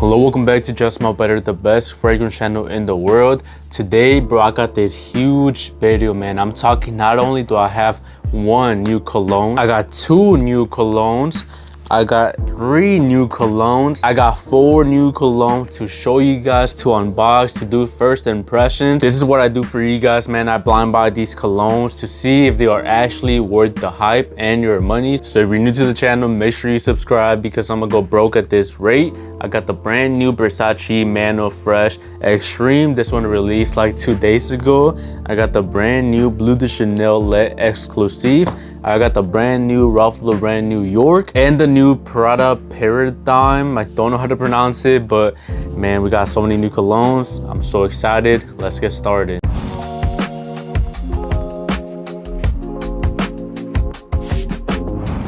Hello, welcome back to Just Smell Better, the best fragrance channel in the world. Today, bro, I got this huge video, man. I'm talking, not only do I have one new cologne, I got two new colognes, I got three new colognes, I got four new colognes to show you guys, to unbox, to do first impressions. This is what I do for you guys, man. I blind buy these colognes to see if they are actually worth the hype and your money. So if you're new to the channel, make sure you subscribe because I'm gonna go broke at this rate. I got the brand new Versace Man Eau Fraiche Extreme. This one released like 2 days ago. I got the brand new Bleu de Chanel Le Exclusive. I got the brand new Ralph Lauren New York and the new Prada Paradime. I don't know how to pronounce it, but man, we got so many new colognes. I'm so excited. Let's get started.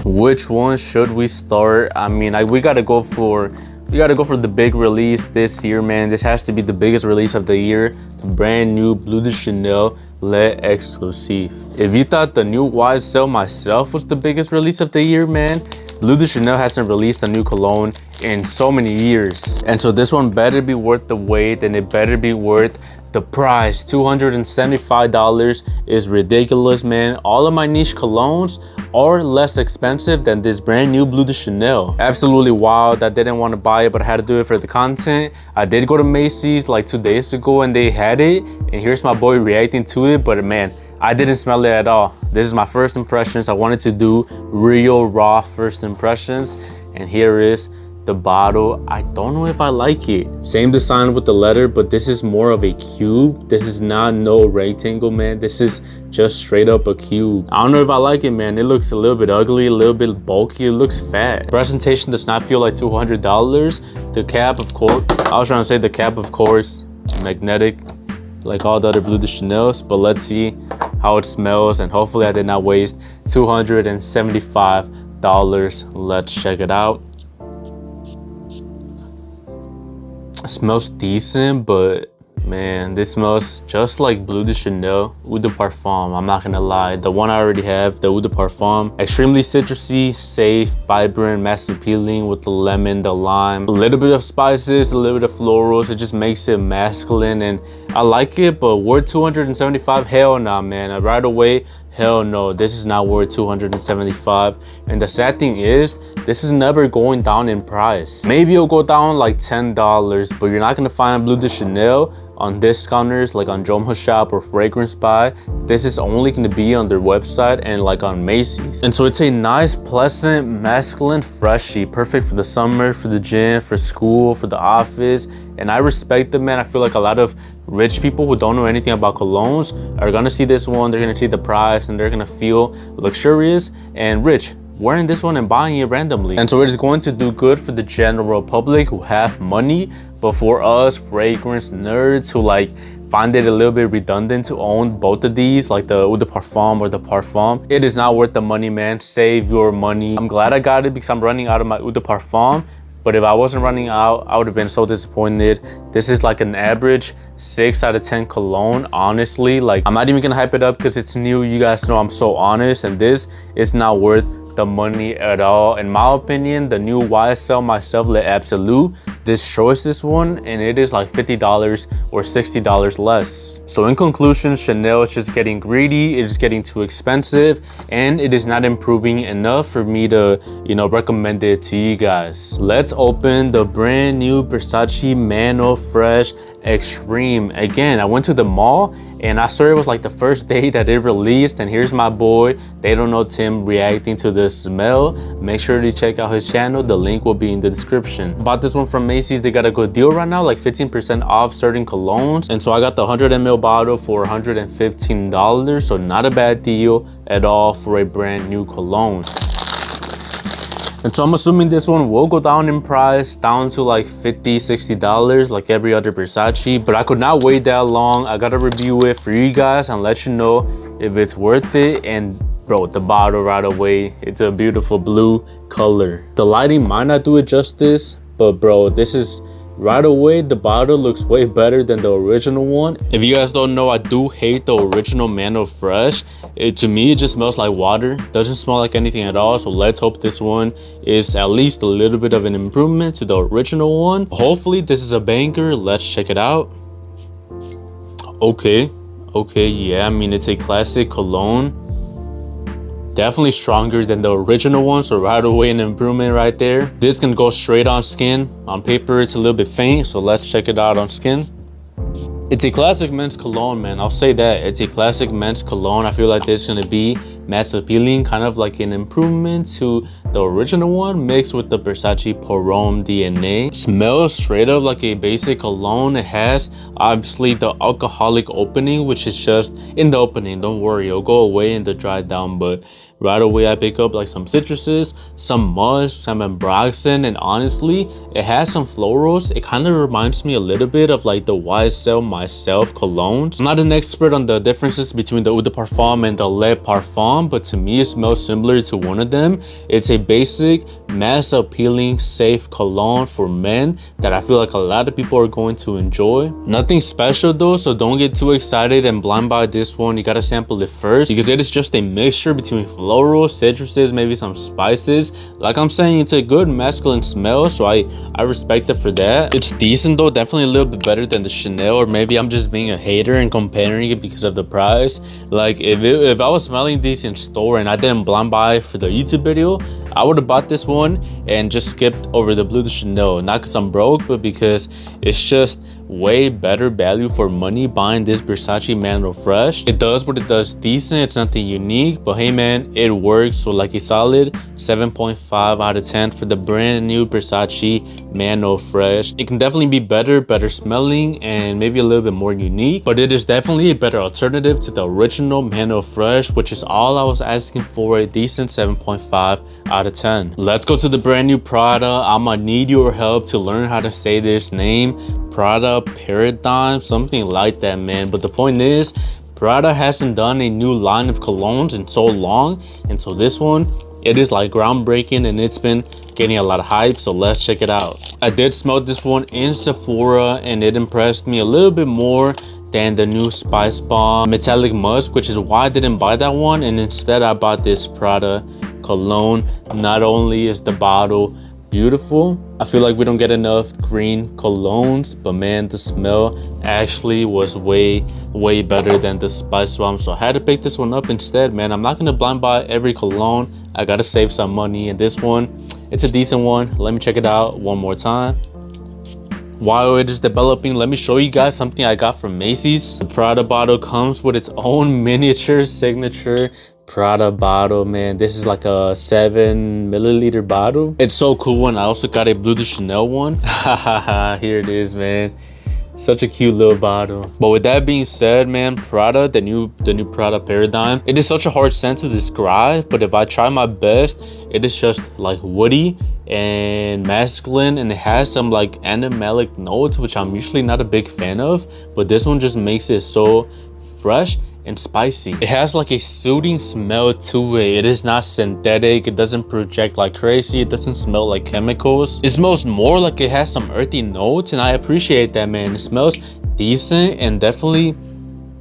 Which one should we start? I mean, we gotta go for the big release this year, man. This has to be the biggest release of the year. The brand new Bleu de Chanel Le Exclusive. If you thought the new YSL Myself was the biggest release of the year, man, Bleu de Chanel hasn't released a new cologne in so many years. And so this one better be worth the wait, and it better be worth the price. $275 is ridiculous, man. All of my niche colognes are less expensive than this brand new Bleu de Chanel. Absolutely wild. I didn't want to buy it, but I had to do it for the content. I did go to Macy's like 2 days ago and they had it, and here's my boy reacting to it, but man, I didn't smell it at all. This is my first impressions. I wanted to do real raw first impressions, and here is the bottle. I don't know if I like it. Same design with the letter, but this is more of a cube. This is not no rectangle, man. This is just straight up a cube. I don't know if I like it, man. It looks a little bit ugly, a little bit bulky. It looks fat. Presentation does not feel like $200. The cap, of course, I was trying to say the cap, of course, magnetic, like all the other Bleu de Chanels, but let's see how it smells, and hopefully I did not waste $275. Let's check it out. It smells decent, but man, this smells just like Bleu de Chanel Eau de Parfum. I'm not gonna lie, the one I already have, the Eau de Parfum, extremely citrusy, safe, vibrant, mass appealing with the lemon, the lime, a little bit of spices, a little bit of florals. It just makes it masculine, and I like it. But worth $275? Hell nah, man. Right away, hell no, this is not worth $275. And the sad thing is, this is never going down in price. Maybe it'll go down like $10, but you're not gonna find Bleu de Chanel on discounters like on Joma Shop or Fragrance Buy. This is only going to be on their website and like on Macy's. And so it's a nice, pleasant, masculine freshie, perfect for the summer, for the gym, for school, for the office. And I respect them, man. I feel like a lot of rich people who don't know anything about colognes are gonna see this one, they're gonna see the price, and they're gonna feel luxurious and rich wearing this one and buying it randomly. And so it is going to do good for the general public who have money, but for us fragrance nerds who like find it a little bit redundant to own both of these, like the Eau de Parfum or the Parfum, it is not worth the money, man. Save your money. I'm glad I got it because I'm running out of my Eau de Parfum, but if I wasn't running out, I would have been so disappointed. This is like an average 6 out of 10 cologne, honestly. Like, I'm not even gonna hype it up because it's new. You guys know I'm so honest, and this is not worth the money at all. In my opinion, the new YSL Myself Le Absolute destroys this one, and it is like $50 or $60 less. So in conclusion, Chanel is just getting greedy, it is getting too expensive, and it is not improving enough for me to, you know, recommend it to you guys. Let's open the brand new Versace Man Eau Fraiche Extreme. Again, I went to the mall and I saw it was like the first day that it released, and here's my boy, They Don't Know Tim, reacting to the smell. Make sure to check out his channel. The link will be in the description. Bought this one from Macy's. They got a good deal right now, like 15% off certain colognes. And so I got the 100 ml bottle for $115. So not a bad deal at all for a brand new cologne. And so I'm assuming this one will go down in price, down to like $50–$60 like every other Versace, but I could not wait that long. I gotta review it for you guys and let you know if it's worth it. And bro, the bottle right away, it's a beautiful blue color. The lighting might not do it justice, but bro, this is right away the bottle looks way better than the original one. If you guys don't know, I do hate the original Man Eau Fraiche. To me, it just smells like water, doesn't smell like anything at all. So let's hope this one is at least a little bit of an improvement to the original one. Hopefully this is a banger. Let's check it out. Okay, yeah, I mean, it's a classic cologne. Definitely stronger than the original one, so right away an improvement right there. This can go straight on skin. On paper it's a little bit faint, so let's check it out on skin. It's a classic men's cologne, man. I'll say that. It's a classic men's cologne. I feel like this is gonna be mass appealing, kind of like an improvement to the original one mixed with the Versace Paradime DNA. Smells straight up like a basic cologne. It has obviously the alcoholic opening, which is just in the opening. Don't worry, it'll go away and it'll dry down, but right away I pick up like some citruses, some musk, some ambroxan, and honestly it has some florals. It kind of reminds me a little bit of like the YSL Myself colognes. I'm not an expert on the differences between the Eau de Parfum and the Le Parfum, but to me it smells similar to one of them. It's a basic mass appealing safe cologne for men that I feel like a lot of people are going to enjoy. Nothing special though, so don't get too excited and blind buy this one. You gotta sample it first because it is just a mixture between floral, citruses, maybe some spices. Like I'm saying, it's a good masculine smell, so I respect it for that. It's decent though, definitely a little bit better than the Chanel, or maybe I'm just being a hater and comparing it because of the price. Like if I was smelling these in store and I didn't blind buy for the YouTube video, I would have bought this one and just skipped over the Bleu de Chanel. Not because I'm broke, but because it's just way better value for money buying this Versace Man Eau Fraiche. It does what it does decent. It's nothing unique, but hey man, it works. So like a solid 7.5 out of 10 for the brand new Versace Man Eau Fraiche. It can definitely be better smelling and maybe a little bit more unique, but it is definitely a better alternative to the original Man Eau Fraiche, which is all I was asking for, a decent 7.5 out of 10. Let's go to the brand new Prada. I'ma need your help to learn how to say this name. Prada Paradime, something like that, man. But the point is, Prada hasn't done a new line of colognes in so long, and so this one, it is like groundbreaking and it's been getting a lot of hype, so let's check it out. I did smell this one in Sephora and it impressed me a little bit more than the new Spice Bomb Metallic Musk, which is why I didn't buy that one, and instead I bought this Prada cologne. Not only is the bottle beautiful, I feel like we don't get enough green colognes, but man, the smell actually was way better than the Spice Bomb, so I had to pick this one up instead, man. I'm not gonna blind buy every cologne. I gotta save some money, and this one, it's a decent one. Let me check it out one more time. While it is developing, let me show you guys something I got from Macy's. The Prada bottle comes with its own miniature signature Prada bottle, man. This is like a 7 milliliter bottle. It's so cool, and I also got a Bleu de Chanel one. Here it is, man. Such a cute little bottle. But with that being said, man, Prada, the new Prada Paradime, it is such a hard scent to describe, but if I try my best, it is just like woody and masculine, and it has some like animalic notes, which I'm usually not a big fan of, but this one just makes it so fresh and spicy. It has like a soothing smell to it. It is not synthetic. It doesn't project like crazy. It doesn't smell like chemicals. It smells more like it has some earthy notes, and I appreciate that, man. It smells decent and definitely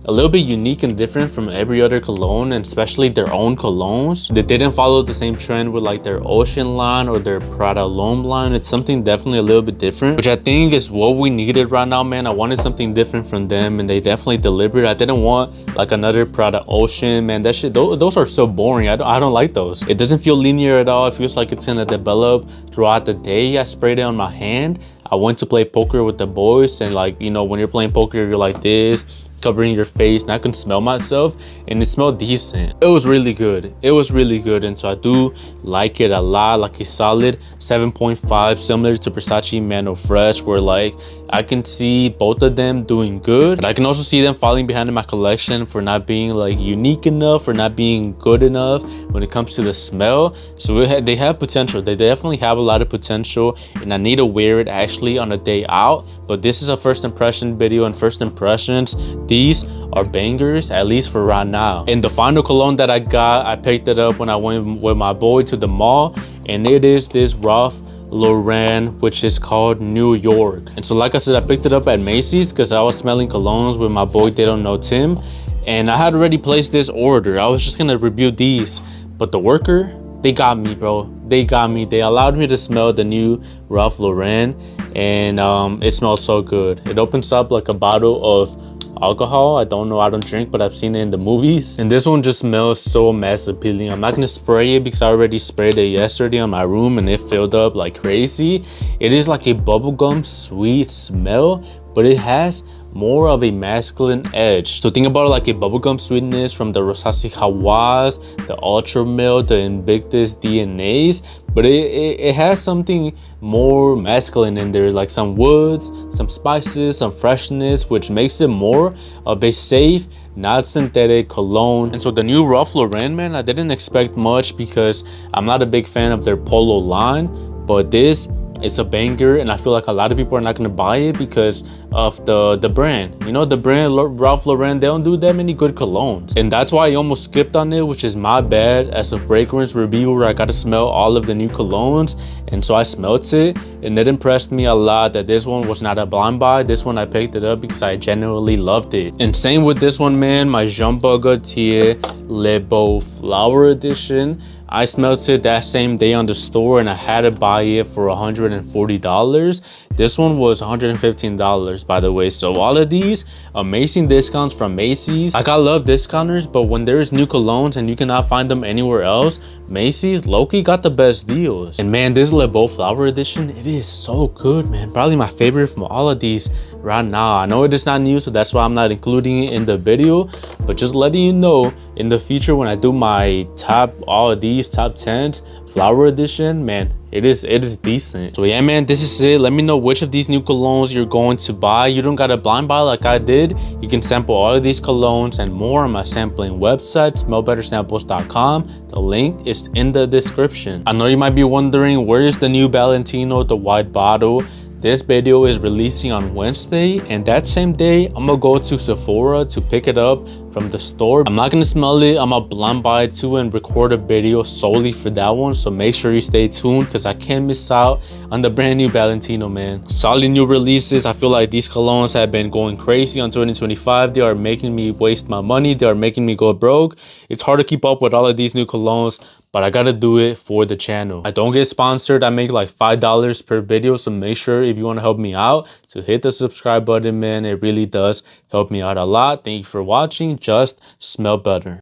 a little bit unique and different from every other cologne, and especially their own colognes. They didn't follow the same trend with like their Ocean line or their Prada L'Homme line. It's something definitely a little bit different, which I think is what we needed right now, man. I wanted something different from them, and they definitely delivered. I didn't want like another Prada Ocean, man. That shit, those are so boring. I don't like those. It doesn't feel linear at all. It feels like it's gonna develop throughout the day. I sprayed it on my hand. I went to play poker with the boys, and like, you know, when you're playing poker, you're like this, covering your face, and I can smell myself, and it smelled decent. It was really good. It was really good, and so I do like it a lot. Like a solid 7.5, similar to Versace Man Eau Fraiche, where like I can see both of them doing good, but I can also see them falling behind in my collection for not being like unique enough, or not being good enough when it comes to the smell. So they have potential. They definitely have a lot of potential, and I need to wear it actually on a day out. But this is a first impression video, and first impressions, these are bangers, at least for right now. And the final cologne that I got, I picked it up when I went with my boy to the mall, and it is this Ralph Lauren, which is called New York. And so like I said, I picked it up at Macy's because I was smelling colognes with my boy They Don't Know Tim, and I had already placed this order. I was just gonna review these, but the worker, they got me, bro. They got me. They allowed me to smell the new Ralph Lauren, and it smells so good. It opens up like a bottle of alcohol. I don't know, I don't drink, but I've seen it in the movies, and this one just smells so mass appealing. I'm not gonna spray it because I already sprayed it yesterday on my room and it filled up like crazy. It is like a bubblegum sweet smell, but it has more of a masculine edge. So think about it like a bubblegum sweetness from the Versace Hawas, the Ultra Milk, the Invictus DNAs, but it has something more masculine in there, like some woods, some spices, some freshness, which makes it more of a safe, not synthetic cologne. And so the new Ralph Lauren, man, I didn't expect much because I'm not a big fan of their Polo line, but this, it's a banger, and I feel like a lot of people are not going to buy it because of the brand. You know, the brand Ralph Lauren, they don't do that many good colognes, and that's why I almost skipped on it, which is my bad. As a fragrance reviewer, I got to smell all of the new colognes, and so I smelt it, and it impressed me a lot that this one was not a blind buy. This one I picked it up because I genuinely loved it. And same with this one, man, my Jean Paul Gaultier Le Beau Flower Edition. I smelt it that same day on the store, and I had to buy it for $140. This one was $115, by the way. So all of these amazing discounts from Macy's. Like, I love discounters, but when there is new colognes and you cannot find them anywhere else, Macy's low-key got the best deals. And man, this Le Beau Flower Edition, it is so good, man. Probably my favorite from all of these right now. I know it is not new, so that's why I'm not including it in the video, but just letting you know, in the future when I do my all of these top 10s flower edition, man, it is decent. So yeah, man, this is it. Let me know which of these new colognes you're going to buy. You don't gotta blind buy like I did. You can sample all of these colognes and more on my sampling website, smellbettersamples.com. The link is in the description. I know you might be wondering, where is the new Valentino, the white bottle? This video is releasing on Wednesday, and that same day I'm gonna go to Sephora to pick it up from the store. I'm not gonna smell it. I'm gonna blind buy it too and record a video solely for that one, so make sure you stay tuned because I can't miss out on the brand new Valentino, man. Solid new releases. I feel like these colognes have been going crazy on 2025. They are making me waste my money. They are making me go broke. It's hard to keep up with all of these new colognes, but I gotta do it for the channel. I don't get sponsored. I make like $5 per video, so make sure if you want to help me out to hit the subscribe button, man. It really does help me out a lot. Thank you for watching. Just smell better.